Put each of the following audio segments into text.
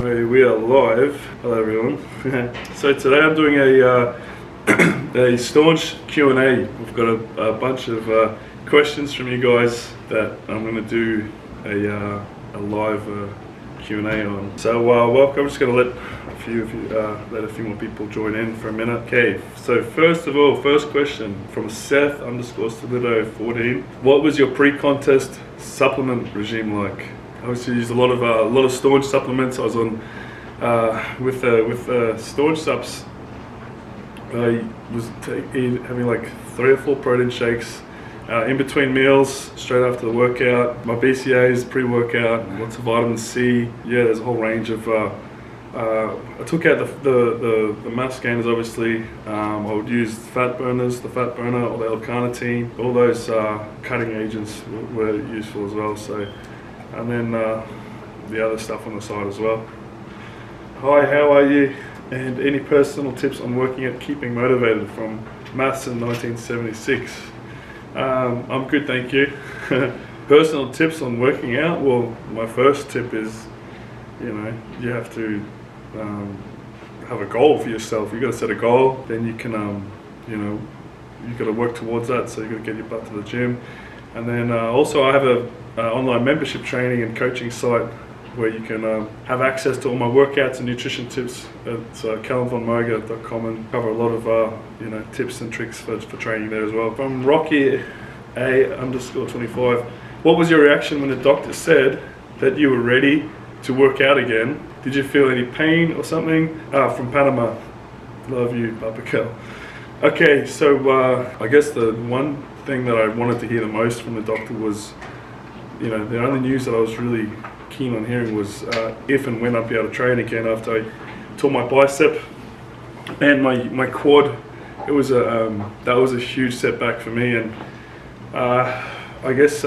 We are live. Hello everyone. So today I'm doing a Staunch Q A. We've got a bunch of questions from you guys that I'm going to do a live Q A on. So welcome. I'm just going to let a few more people join in for a minute. Okay. So first of all, first question from Seth_Stolito14. What was your pre-contest supplement regime like? I obviously used a lot of Staunch supplements. I was on with Staunch subs. I was having like 3 or 4 protein shakes in between meals, straight after the workout. My BCAAs pre-workout, lots of vitamin C. Yeah, there's a whole range of. I took out the mass gainers. Obviously, I would use fat burners, the fat burner, or the L-carnitine. All those cutting agents were useful as well. So. And then the other stuff on the side as well. Hi, how are you? And any personal tips on working at keeping motivated from Maths in 1976? I'm good, thank you. Personal tips on working out? Well, my first tip is, you have to have a goal for yourself. You've got to set a goal, then you can, you've got to work towards that. So you've got to get your butt to the gym. And then also I have a online membership training and coaching site where you can have access to all my workouts and nutrition tips at calumvonmoger.com, and cover a lot of tips and tricks for training there as well. From Rocky A_25, what was your reaction when the doctor said that you were ready to work out again? Did you feel any pain or something? From Panama, love you, Papa Cal. Okay, so I guess the one thing that I wanted to hear the most from the doctor was, the only news that I was really keen on hearing was if and when I'd be able to train again after I tore my bicep and my quad. It was that was a huge setback for me, and I guess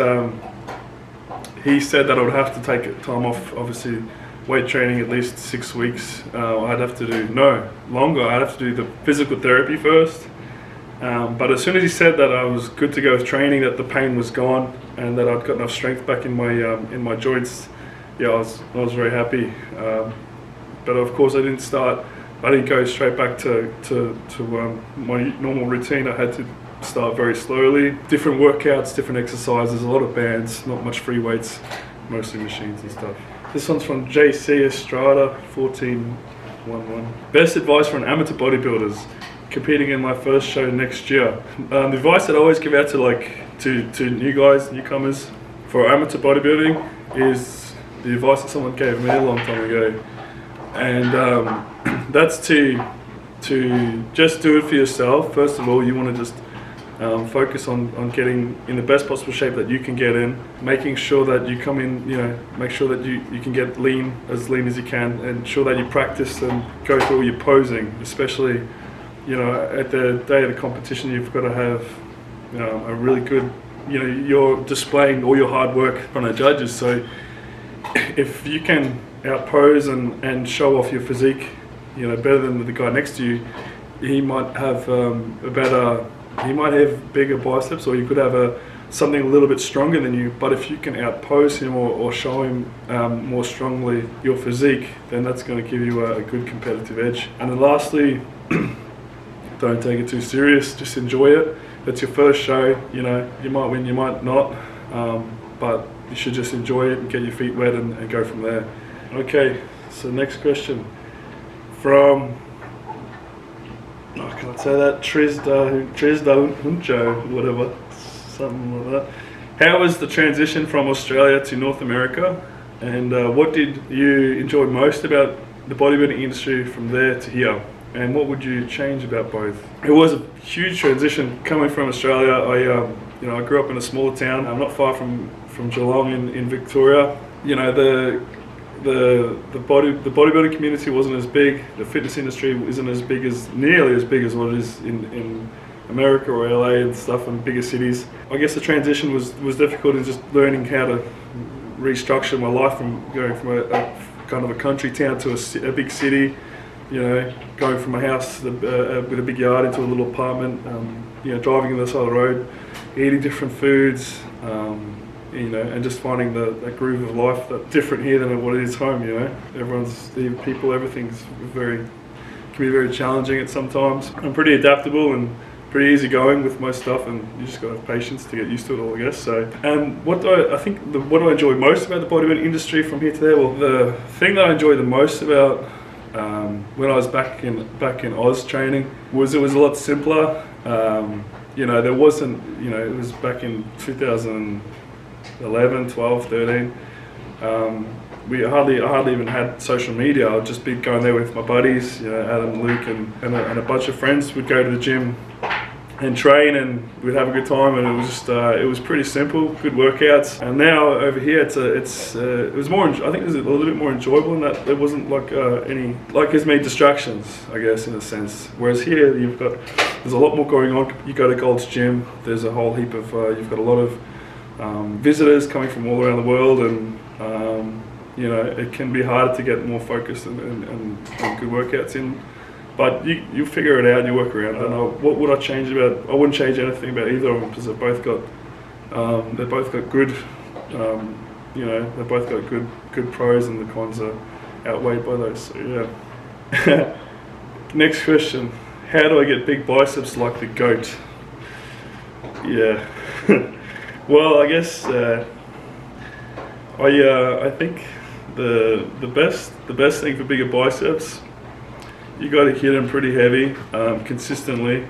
he said that I would have to take time off, obviously weight training at least 6 weeks. I'd have to do longer. I'd have to do the physical therapy first. But as soon as he said that I was good to go with training, that the pain was gone, and that I'd got enough strength back in my joints, I was very happy. But of course, I didn't go straight back to my normal routine. I had to start very slowly. Different workouts, different exercises, a lot of bands, not much free weights, mostly machines and stuff. This one's from JC Estrada 1411. Best advice for an amateur bodybuilders competing in my first show next year. The advice that I always give out to newcomers for amateur bodybuilding is the advice that someone gave me a long time ago, and that's to just do it for yourself. First of all, you want to just focus on getting in the best possible shape that you can get in, making sure that you come in, make sure that you can get as lean as you can, and ensure that you practice and go through all your posing, especially at the day of the competition. You've got to have a really good, you're displaying all your hard work in front of judges. So if you can outpose and show off your physique, better than the guy next to you, he might have he might have bigger biceps, or you could have something a little bit stronger than you. But if you can outpose him or show him more strongly your physique, then that's going to give you a good competitive edge. And then lastly, don't take it too serious, just enjoy it. It's your first show, you might win, you might not, but you should just enjoy it and get your feet wet and go from there. Okay, so next question from, I can't say that, Trisda Huncho, whatever, something like that. How was the transition from Australia to North America, and what did you enjoy most about the bodybuilding industry from there to here? And what would you change about both? It was a huge transition coming from Australia. I grew up in a smaller town. I'm not far from Geelong in Victoria. The bodybuilding community wasn't as big. The fitness industry isn't nearly as big as what it is in America or LA and stuff, and bigger cities. I guess the transition was difficult in just learning how to restructure my life from going from a kind of a country town to a big city. Going from a house with a big yard into a little apartment, driving on the side of the road, eating different foods, and just finding that groove of life that's different here than what it is home. Everything's can be very challenging at sometimes. I'm pretty adaptable and pretty easygoing with most stuff, and you just gotta have patience to get used to it all, I guess. So, what do I enjoy most about the bodybuilding industry from here to there? Well, the thing that I enjoy the most about when I was back in Oz training was it was a lot simpler. There wasn't, it was back in 2011, 12, 13. I hardly even had social media. I'd just be going there with my buddies, Adam, Luke, and a bunch of friends. We'd go to the gym and train, and we'd have a good time, and it was pretty simple, good workouts. And now over here, it was more. I think it was a little bit more enjoyable in that there wasn't as many distractions, I guess, in a sense. Whereas here, there's a lot more going on. You go to Gold's Gym, there's a whole heap of. You've got a lot of visitors coming from all around the world, and it can be hard to get more focused and good workouts in. But you figure it out and you work around it. What would I change about? I wouldn't change anything about either of them because they've both got good, they've both got good pros, and the cons are outweighed by those. So yeah. Next question: how do I get big biceps like the goat? Yeah. Well, I guess I think the best thing for bigger biceps, you got to hit them pretty heavy, consistently.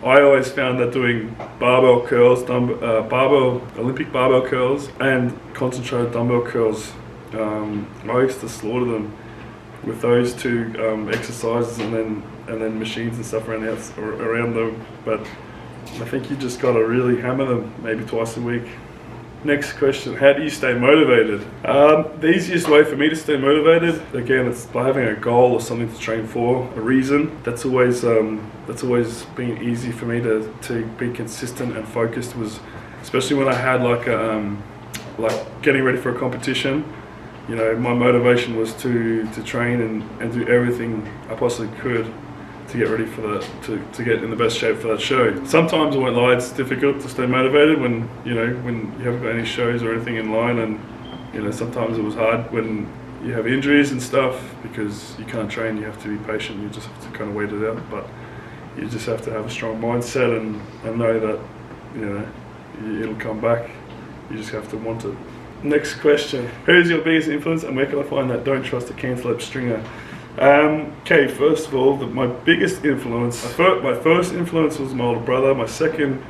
I always found that doing barbell curls, Olympic barbell curls, and concentrated dumbbell curls, I used to slaughter them with those two exercises, and then machines and stuff around them. But I think you just got to really hammer them maybe twice a week. Next question: how do you stay motivated? The easiest way for me to stay motivated, again, it's by having a goal or something to train for, a reason. That's always been easy for me to be consistent and focused. Was especially when I had like getting ready for a competition. My motivation was to train and do everything I possibly could to get ready for that, to get in the best shape for that show. Sometimes I won't lie, it's difficult to stay motivated when you haven't got any shows or anything in line, and sometimes it was hard when you have injuries and stuff because you can't train. You have to be patient. You just have to kind of wait it out. But you just have to have a strong mindset and know that it'll come back. You just have to want it. Next question: who is your biggest influence, and where can I find that Don't Trust a Cantaloupe stringer? Okay, first of all, my biggest influence, my first influence was my older brother. My second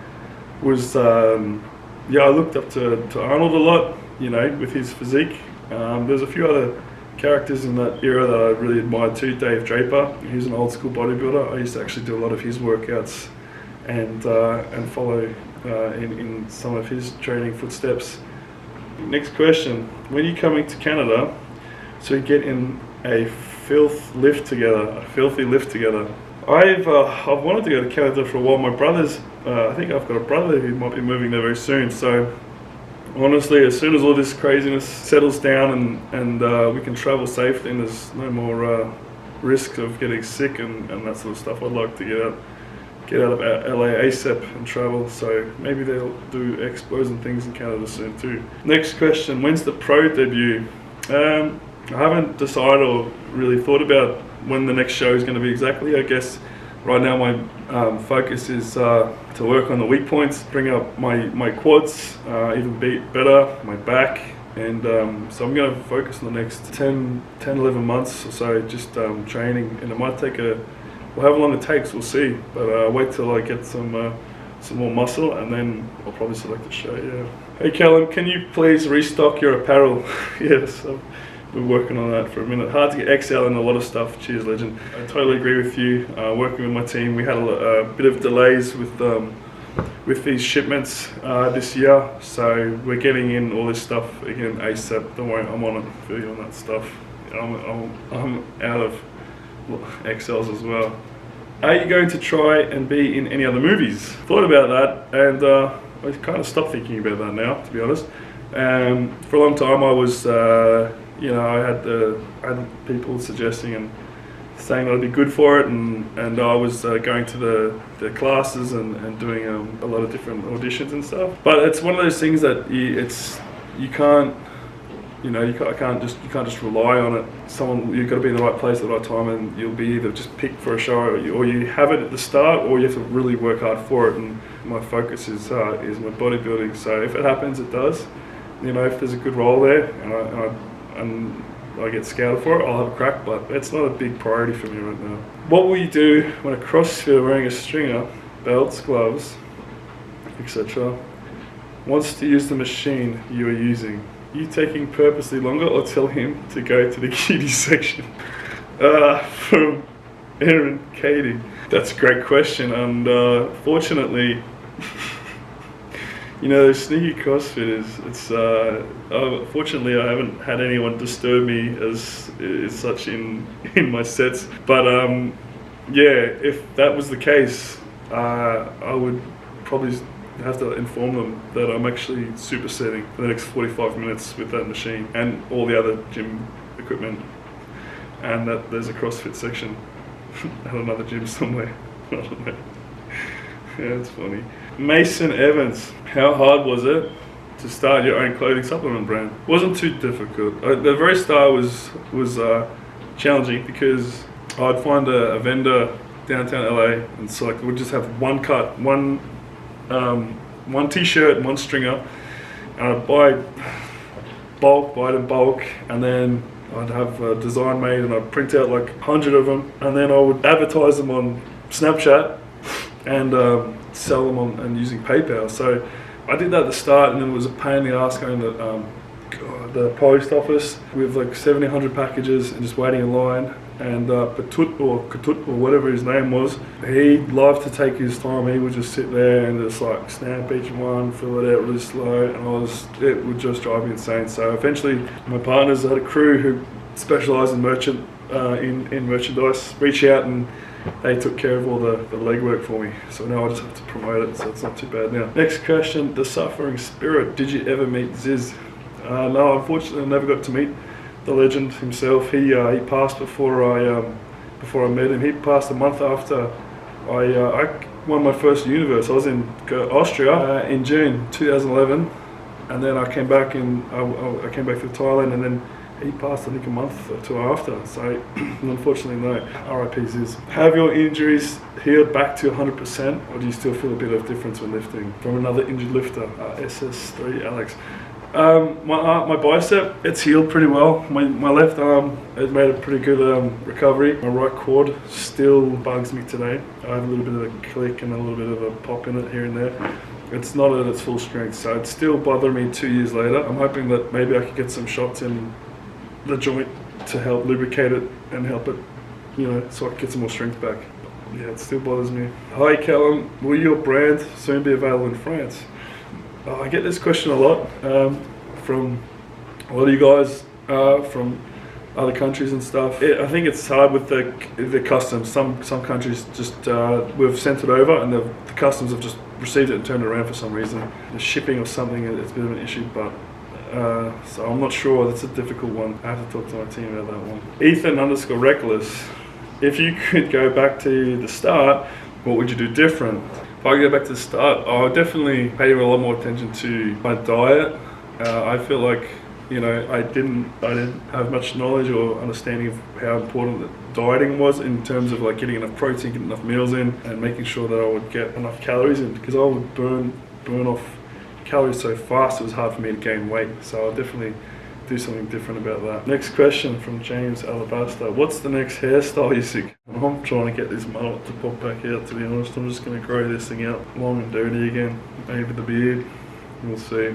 was, I looked up to Arnold a lot, with his physique. There's a few other characters in that era that I really admired too. Dave Draper, he's an old school bodybuilder. I used to actually do a lot of his workouts and follow in some of his training footsteps. Next question: when are you coming to Canada so we get in a filthy lift together? I've wanted to go to Canada for a while. My brother's, I think I've got a brother who might be moving there very soon. So honestly, as soon as all this craziness settles down and we can travel safely and there's no more risk of getting sick and that sort of stuff, I'd like to get out of LA ASAP and travel. So maybe they'll do expos and things in Canada soon too. Next question: when's the pro debut? I haven't decided or really thought about when the next show is going to be exactly. I guess right now my focus is to work on the weak points, bring up my quads, even better, my back, and so I'm going to focus on the next 10, 11 months or so, just training, and it might take however long it takes, we'll see, but wait till I get some more muscle, and then I'll probably select a show. Yeah. Hey Calum, can you please restock your apparel? Yes. We're working on that for a minute. Hard to get XL and a lot of stuff. Cheers, legend. I totally agree with you. Working with my team, we had a bit of delays with these shipments this year, so we're getting in all this stuff again ASAP. Don't worry, I'm on it. I feel you on that stuff. I'm out of XLs as well. Are you going to try and be in any other movies? Thought about that, and I kind of stopped thinking about that now, to be honest. For a long time, I was. I had people suggesting and saying that I'd be good for it, and I was going to the classes and doing a lot of different auditions and stuff. But it's one of those things that you can't just rely on it. You've got to be in the right place at the right time, and you'll be either just picked for a show, or you have it at the start, or you have to really work hard for it. And my focus is my bodybuilding. So if it happens, it does. You know, if there's a good role there, and I get scouted for it, I'll have a crack. But it's not a big priority for me right now. What will you do when a CrossFitter wearing a stringer, belts, gloves, etc., wants to use the machine you are using? You taking purposely longer, or tell him to go to the kiddie section? From Aaron Katie. That's a great question, and fortunately, you know, those sneaky CrossFitters, fortunately I haven't had anyone disturb me as such in my sets. But yeah, if that was the case, I would probably have to inform them that I'm actually supersetting for the next 45 minutes with that machine and all the other gym equipment, and that there's a CrossFit section at another gym somewhere. I don't know. Yeah, it's funny. Mason Evans, how hard was it to start your own clothing supplement brand? Wasn't too difficult. The very start was challenging, because I'd find a vendor downtown LA, and so we'd just have one cut, one t-shirt and one stringer, and I'd buy it in bulk, and then I'd have a design made, and I'd print out like 100 of them, and then I would advertise them on Snapchat and sell them and using PayPal. So I did that at the start, and then it was a pain in the ass going to the post office with like 100 packages and just waiting in line. And Patut or whatever his name was, he loved to take his time. He would just sit there and just like snap each one, fill it out really slow, and it would just drive me insane. So eventually my partners had a crew who specialised in merchandise, reach out, and they took care of all the legwork for me. So now I just have to promote it, so it's not too bad now. Next question, the Suffering Spirit. Did you ever meet Ziz? No, unfortunately I never got to meet the legend himself. He passed before I met him. He passed a month after I won my first universe. I was in Austria in June 2011, and then I came back to Thailand, and then he passed I think a month or two after. So unfortunately, no. RIP Ziz. Have your injuries healed back to 100%, or do you still feel a bit of difference when lifting? From another injured lifter, SS3 Alex. My bicep, it's healed pretty well. My left arm has made a pretty good recovery. My right quad still bugs me today. I have a little bit of a click and a little bit of a pop in it here and there. It's not at its full strength, so it's still bothering me 2 years later. I'm hoping that maybe I could get some shots in the joint to help lubricate it and help it, you know, so I can get some more strength back. Yeah, it still bothers me. Hi Calum, will your brand soon be available in France? I get this question a lot from a lot of you guys from other countries and stuff. I think it's hard with the customs. Some countries just we've sent it over, and the customs have just received it and turned it around for some reason. The shipping or something, it's a bit of an issue, but so I'm not sure. That's a difficult one. I have to talk to my team about that one. Ethan_reckless. If you could go back to the start, what would you do different? If I go back to the start, I would definitely pay a lot more attention to my diet. I feel like, you know, I didn't have much knowledge or understanding of how important dieting was in terms of like getting enough protein, getting enough meals in, and making sure that I would get enough calories in, because I would burn off calories so fast it was hard for me to gain weight. So I'll definitely do something different about that. Next question from James Alabaster. What's the next hairstyle you seek? I'm trying to get this mullet to pop back out, to be honest. I'm just going to grow this thing out long and dirty again. Maybe the beard, we'll see.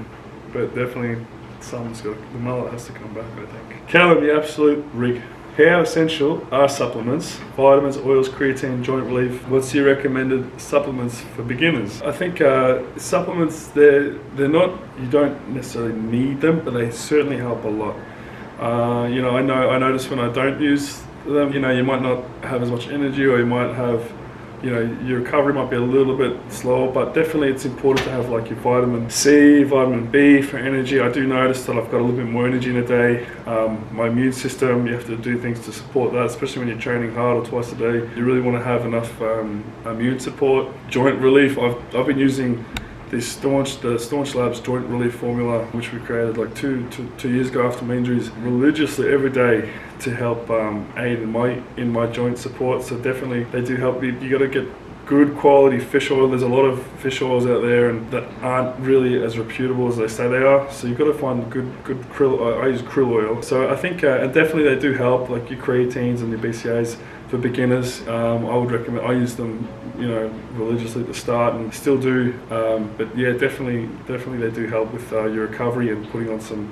But definitely the mullet has to come back, I think. Calum, the absolute rig. How essential are supplements, vitamins, oils, creatine, joint relief? What's your recommended supplements for beginners? I think supplements, they're not, you don't necessarily need them, but they certainly help a lot. You know, I notice when I don't use them, you know, you might not have as much energy, or you might have, you know, your recovery might be a little bit slower, but definitely it's important to have like your vitamin C, vitamin B for energy. I do notice that I've got a little bit more energy in a day. My immune system, you have to do things to support that, especially when you're training hard or twice a day. You really want to have enough immune support. Joint relief, I've been using the Staunch Labs joint relief formula, which we created like two years ago after my injuries, religiously every day to help aid in my joint support. So definitely they do help. You got to get good quality fish oil. There's a lot of fish oils out there and that aren't really as reputable as they say they are. So you've got to find good krill. I use krill oil. So I think and definitely they do help, like your creatines and your BCAAs. For beginners, I would recommend. I use them, you know, religiously at the start and still do. But yeah, definitely they do help with your recovery and putting on some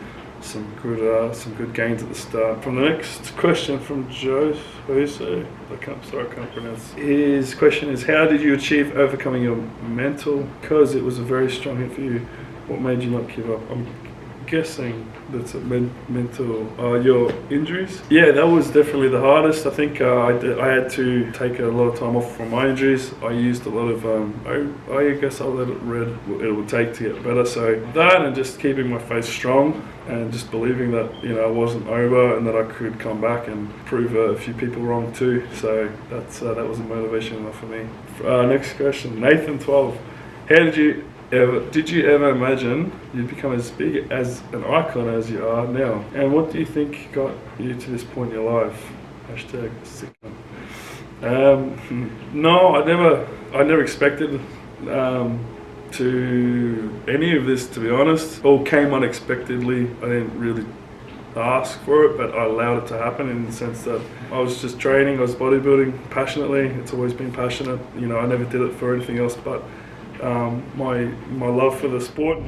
good gains at the start. From the next question from Jose, I can't pronounce. His question is, how did you achieve overcoming your mental? Because it was a very strong hit for you. What made you not give up? I'm guessing that's a mental. Your injuries. Yeah, that was definitely the hardest. I think I had to take a lot of time off from my injuries. I used a lot of I guess I read what it would take to get better. So that, and just keeping my faith strong and just believing that, you know, I wasn't over and that I could come back and prove a few people wrong too. So that was a motivation enough for me. Next question, Nathan 12. Did you ever imagine you'd become as big as an icon as you are now? And what do you think got you to this point in your life? #sick. No, I never expected to any of this, to be honest. All came unexpectedly. I didn't really ask for it, but I allowed it to happen in the sense that I was just training, I was bodybuilding passionately. It's always been passionate. You know, I never did it for anything else but my love for the sport.